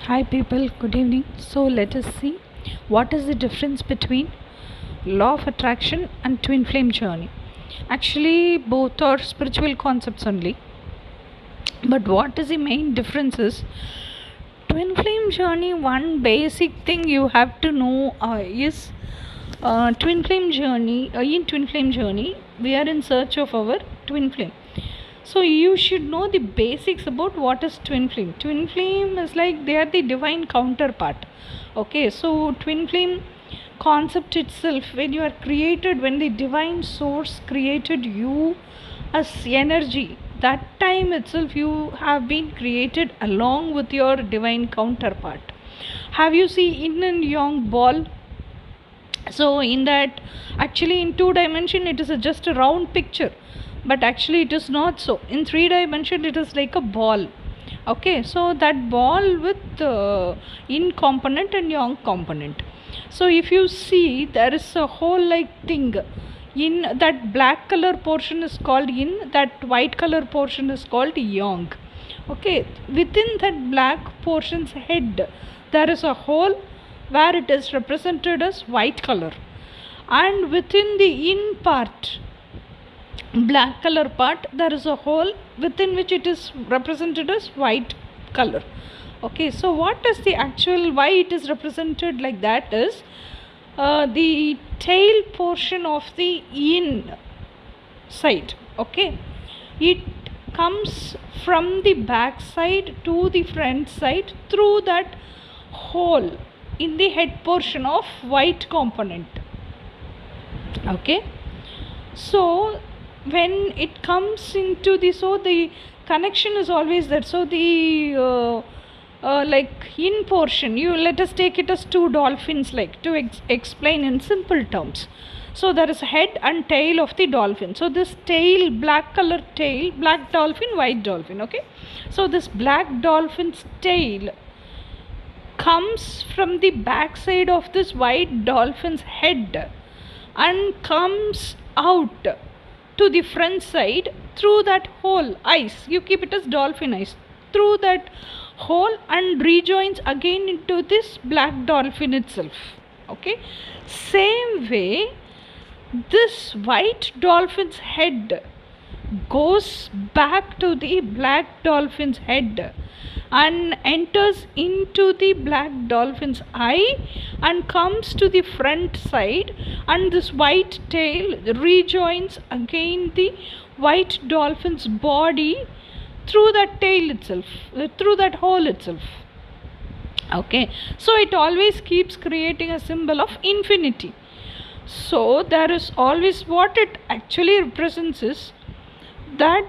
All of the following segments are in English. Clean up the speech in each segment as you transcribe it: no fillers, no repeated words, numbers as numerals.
Hi people, good evening. So let us see what is the difference between law of attraction and twin flame journey. Actually, both are spiritual concepts only. But what is the main difference is twin flame journey. One basic thing you have to know is twin flame journey. In twin flame journey, we are in search of our twin flame. So you should know the basics about what is twin flame. Twin flame is like they are the divine counterpart. Okay, so twin flame concept itself, when you are created, when the divine source created you as energy, that time itself you have been created along with your divine counterpart. Have you seen yin and yang ball? So in that, actually in 2 dimension it is just a round picture, but actually it is not so. In 3 dimension it is like a ball. Okay, so that ball with yin component and yang component. So if you see, there is a whole like thing. In that black color portion is called yin, that white color portion is called yang. Okay, within that black portion's head there is a hole where it is represented as white color, and within the yin part, black color part, there is a hole within which it is represented as white color. Okay, so what is the actual, why it is represented like that is the tail portion of the yin side. Okay, it comes from the back side to the front side through that hole in the head portion of white component. Okay, so when it comes into the, so the connection is always there. So the like in portion, you let us take it as two dolphins, like to explain in simple terms. So there is head and tail of the dolphin. So this tail, black color tail, black dolphin, white dolphin. Okay, so this black dolphin's tail comes from the back side of this white dolphin's head and comes out to the front side through that hole, eyes, you keep it as dolphin eyes, through that hole, and rejoins again into this black dolphin itself. Okay, same way this white dolphin's head goes back to the black dolphin's head and enters into the black dolphin's eye and comes to the front side, and this white tail rejoins again the white dolphin's body through that tail itself, through that hole itself. Okay, so it always keeps creating a symbol of infinity. So there is always, what it actually represents is that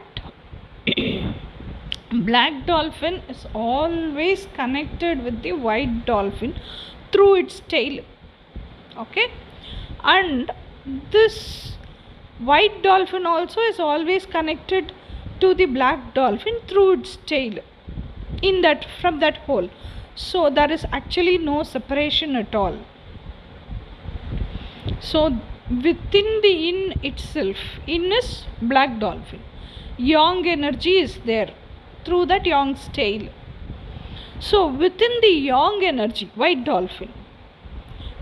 black dolphin is always connected with the white dolphin through its tail. Okay, and this white dolphin also is always connected to the black dolphin through its tail in that, from that hole. So there is actually no separation at all. So within the yin itself, yin is black dolphin, yang energy is there through that yang's tail. So within the yang energy, white dolphin,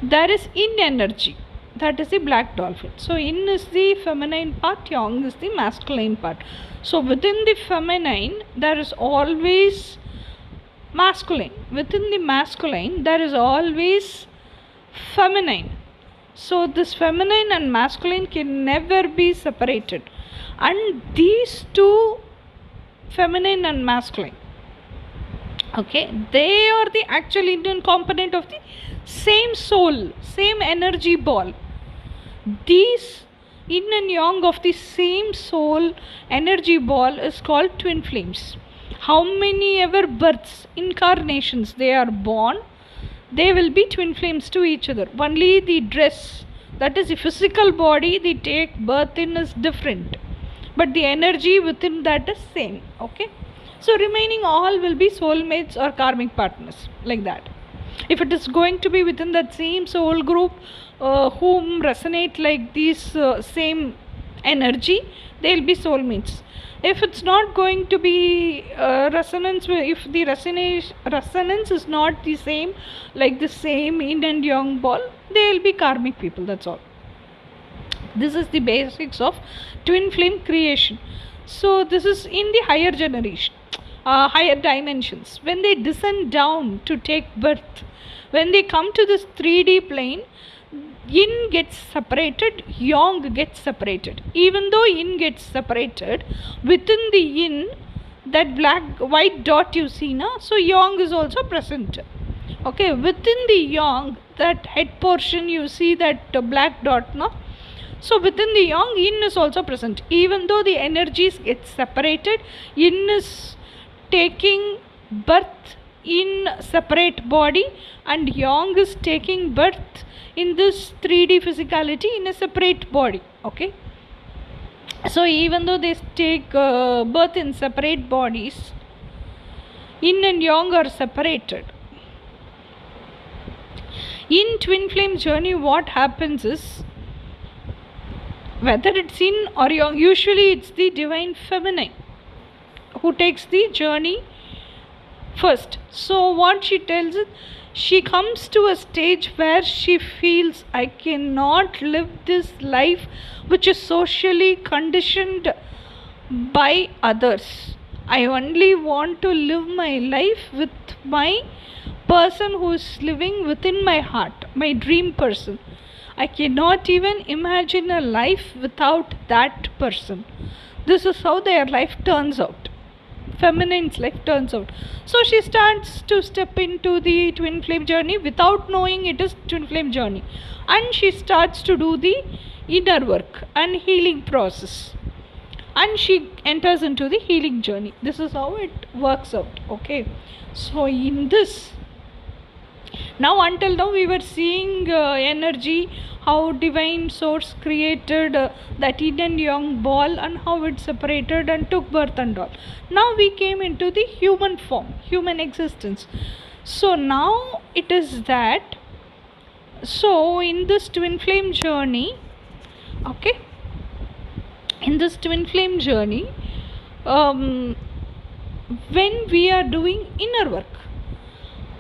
there is yin energy, that is the black dolphin. So yin is the feminine part, yang is the masculine part. So within the feminine there is always masculine, within the masculine there is always feminine. So this feminine and masculine can never be separated, and these two, feminine and masculine, okay, they are the actual Indian component of the same soul, same energy ball. These yin and yang of the same soul energy ball is called twin flames. How many ever births, incarnations they are born, they will be twin flames to each other. Only the dress, that is the physical body they take birth in, is different, but the energy within that is same. Okay, so remaining all will be soulmates or karmic partners, like that. If it is going to be within that same soul group whom resonate like these same energy, they will be soulmates. If it's not going to be resonance, if the resonance is not the same, like the same yin and yang ball, they will be karmic people. That's all. This is the basics of twin flame creation. So this is in the higher generation, higher dimensions. When they descend down to take birth, when they come to this 3D plane, yin gets separated, yang gets separated. Even though yin gets separated, within the yin, that white dot you see now, so yang is also present. Okay, within the yang, that head portion you see that black dot now. So within the yang, yin is also present. Even though the energies get separated, yin is taking birth in separate body and yang is taking birth in this 3D physicality in a separate body. Okay, so even though they take birth in separate bodies, yin and yang are separated. In twin flame journey, what happens is, whether it's yin or yang, usually it's the divine feminine who takes the journey first. So what she tells is, she comes to a stage where she feels, I cannot live this life which is socially conditioned by others. I only want to live my life with my person who is living within my heart, my dream person. I cannot even imagine a life without that person. This is how their life turns out. Feminine's life turns out. So she starts to step into the twin flame journey without knowing it is twin flame journey, and she starts to do the inner work and healing process, and she enters into the healing journey. This is how it works out. Okay, so in this, now until now we were seeing energy, how divine source created that yin and yang ball and how it separated and took birth and all. Now we came into the human form, human existence. So now it is that, so in this twin flame journey, okay, in this twin flame journey, when we are doing inner work,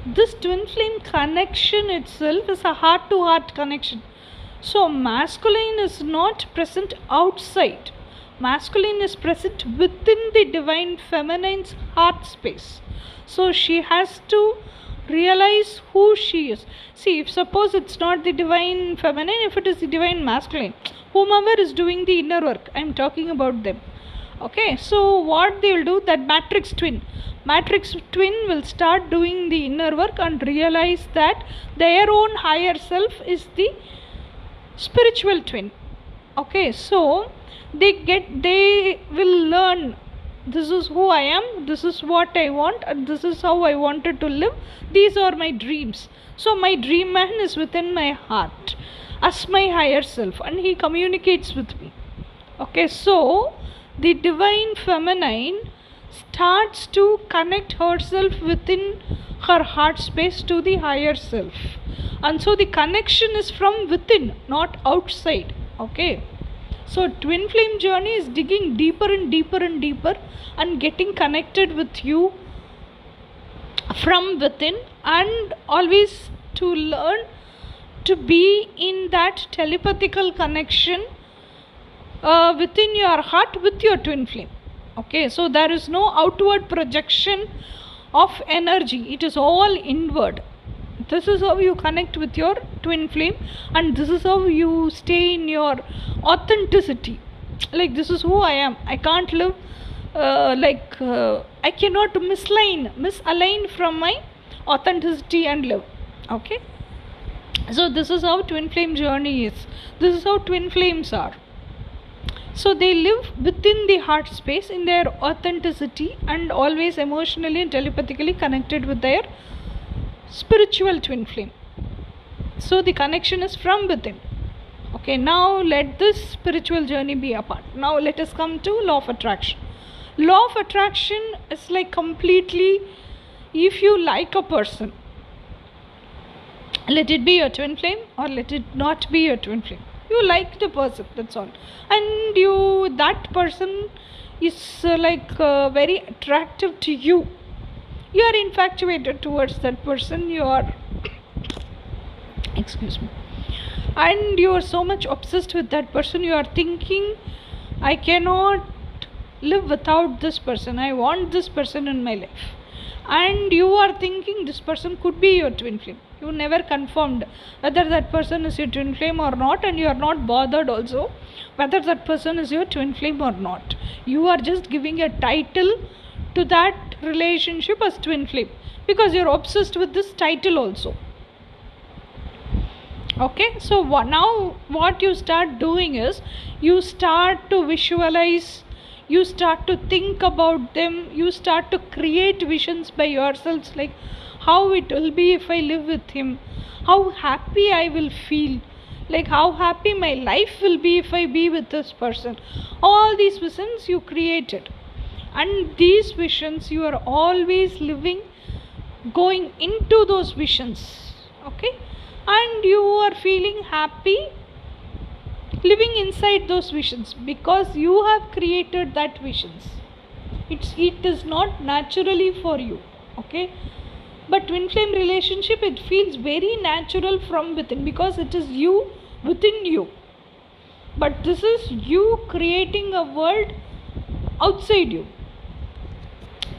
this twin flame connection itself is a heart to heart connection. So masculine is not present outside. Masculine is present within the divine feminine's heart space. So she has to realize who she is. See, if suppose it's not the divine feminine, if it is the divine masculine, whomever is doing the inner work, I am talking about them. Okay, so what they will do, that matrix twin will start doing the inner work and realize that their own higher self is the spiritual twin. Okay, so they will learn, this is who I am, this is what I want, and this is how I wanted to live, these are my dreams. So my dream man is within my heart as my higher self, and he communicates with me. Okay, so the divine feminine starts to connect herself within her heart space to the higher self, and so the connection is from within, not outside. Okay, so twin flame journey is digging deeper and deeper and deeper and getting connected with you from within, and always to learn to be in that telepathical connection within your heart with your twin flame. Okay, so there is no outward projection of energy, it is all inward. This is how you connect with your twin flame, and this is how you stay in your authenticity. Like, this is who I am, I can't live I cannot misalign from my authenticity and live. Okay, so this is how twin flame journey is, this is how twin flames are. So they live within the heart space in their authenticity and always emotionally and telepathically connected with their spiritual twin flame. So the connection is from within. Okay, now let this spiritual journey be apart. Now let us come to law of attraction. Law of attraction is like completely, if you like a person, let it be your twin flame or let it not be your twin flame, you like the person, that's all, and that person is very attractive to you. You are infatuated towards that person. You are, excuse me, and you are so much obsessed with that person. You are thinking, I cannot live without this person. I want this person in my life. And you are thinking this person could be your twin flame. You never confirmed whether that person is your twin flame or not, and you are not bothered also whether that person is your twin flame or not. You are just giving a title to that relationship as twin flame because you are obsessed with this title also. Okay, so now what you start doing is you start to visualize, you start to think about them, you start to create visions by yourselves, like how it will be if I live with him, how happy I will feel, like how happy my life will be if I be with this person. All these visions you created, and these visions you are always living, going into those visions. Okay, and you are feeling happy living inside those visions because you have created that visions. It is not naturally for you. Okay, but twin flame relationship, it feels very natural from within because it is you within you. But this is you creating a world outside you,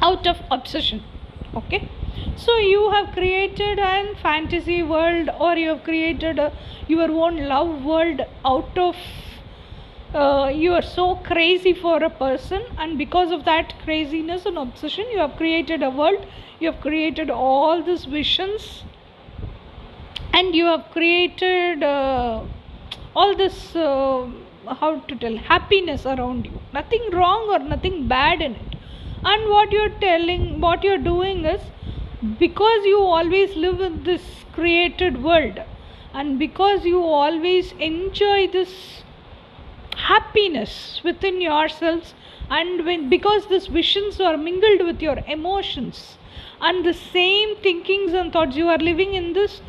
out of obsession. Okay, so you have created an fantasy world, or you have created your own love world out of you are so crazy for a person, and because of that craziness and obsession you have created a world, you have created all these visions, and you have created all this how to tell, happiness around you. Nothing wrong or nothing bad in it. And what you're doing is, because you always live in this created world, and because you always enjoy this happiness within yourselves, and because these visions are mingled with your emotions and the same thinkings and thoughts, you are living in this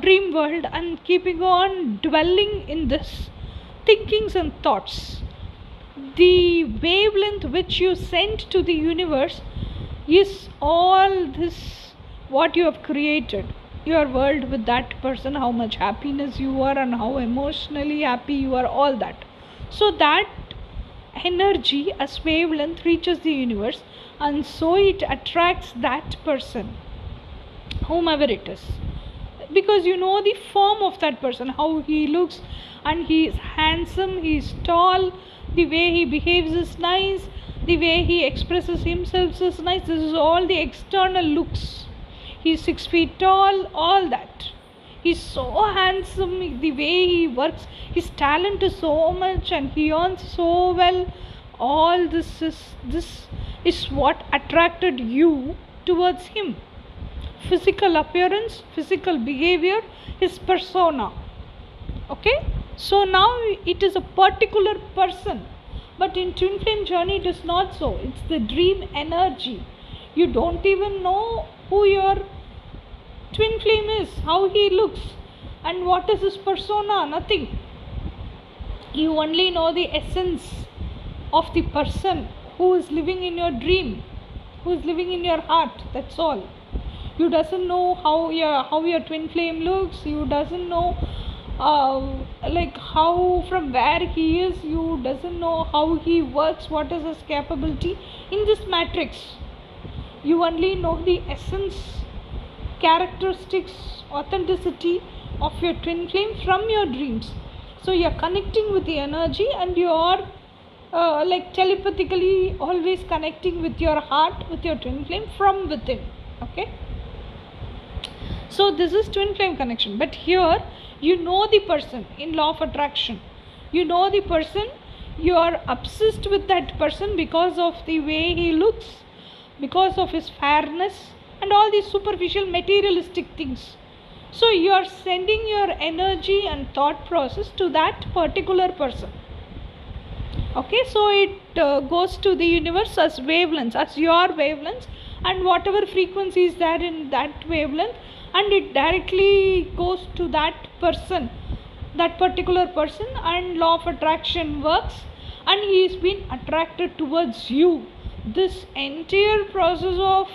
dream world and keeping on dwelling in this thinkings and thoughts. The wavelength which you send to the universe is all this what you have created, your world with that person, how much happiness you are and how emotionally happy you are, all that. So that energy as wavelength reaches the universe, and so it attracts that person, whomever it is, because you know the form of that person, how he looks, and he is handsome, he is tall, the way he behaves is nice, the way he expresses himself is nice. This is all the external looks. He is 6 feet tall, all that. He is so handsome, the way he works, his talent is so much, and he earns so well. All this is what attracted you towards him. Physical appearance, physical behavior, his persona. Okay, so now it is a particular person, but in twin flame journey it is not so. It's the dream energy. You don't even know who your twin flame is, how he looks, and what is his persona. Nothing. You only know the essence of the person who is living in your dream, who is living in your heart. That's all. You doesn't know how your twin flame looks. You doesn't know like how, from where he is. You doesn't know how he works, what is his capability in this matrix. You only know the essence, characteristics, authenticity of your twin flame from your dreams. So you are connecting with the energy, and you are like telepathically always connecting with your heart, with your twin flame from within. Okay, so this is twin flame connection. But here you know the person in law of attraction. You know the person, you are obsessed with that person because of the way he looks, because of his fairness, and all these superficial materialistic things. So you are sending your energy and thought process to that particular person. Okay, so it goes to the universe as wavelengths, as your wavelengths, and whatever frequency is there in that wavelength, and it directly goes to that person, that particular person, and law of attraction works, and he's been attracted towards you. This entire process of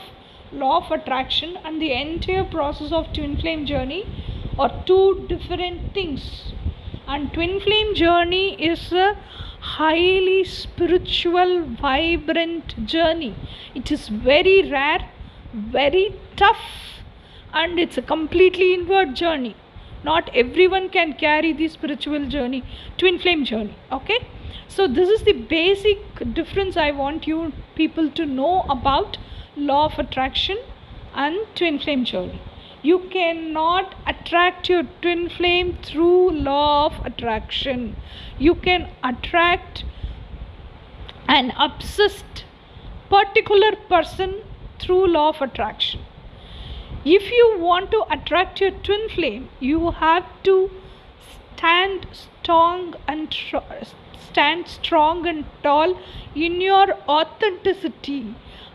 law of attraction and the entire process of twin flame journey are two different things. And twin flame journey is a highly spiritual, vibrant journey. It is very rare, very tough, and it's a completely inward journey. Not everyone can carry the spiritual journey, twin flame journey. Okay, so this is the basic difference I want you people to know about law of attraction and twin flame journey. You cannot attract your twin flame through law of attraction. You can attract an obsessed particular person through law of attraction. If you want to attract your twin flame, you have to stand strong and tall in your authenticity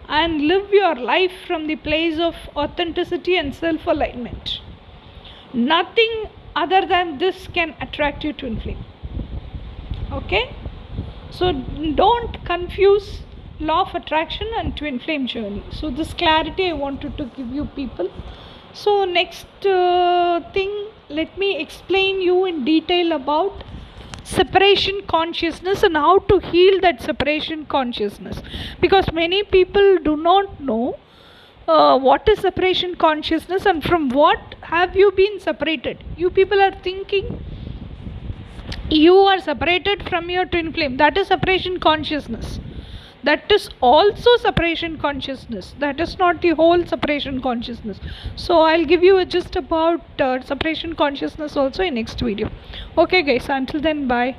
and live your life from the place of authenticity and self-alignment. Nothing other than this can attract your twin flame. Okay, so don't confuse law of attraction and twin flame journey. So this clarity I wanted to give you people. So next thing, let me explain you in detail about separation consciousness and how to heal that separation consciousness, because many people do not know what is separation consciousness and from what have you been separated. You people are thinking you are separated from your twin flame. That is separation consciousness. That is also separation consciousness. That is not the whole separation consciousness. So I'll give you a gist about separation consciousness also in next video. Okay guys, until then, bye.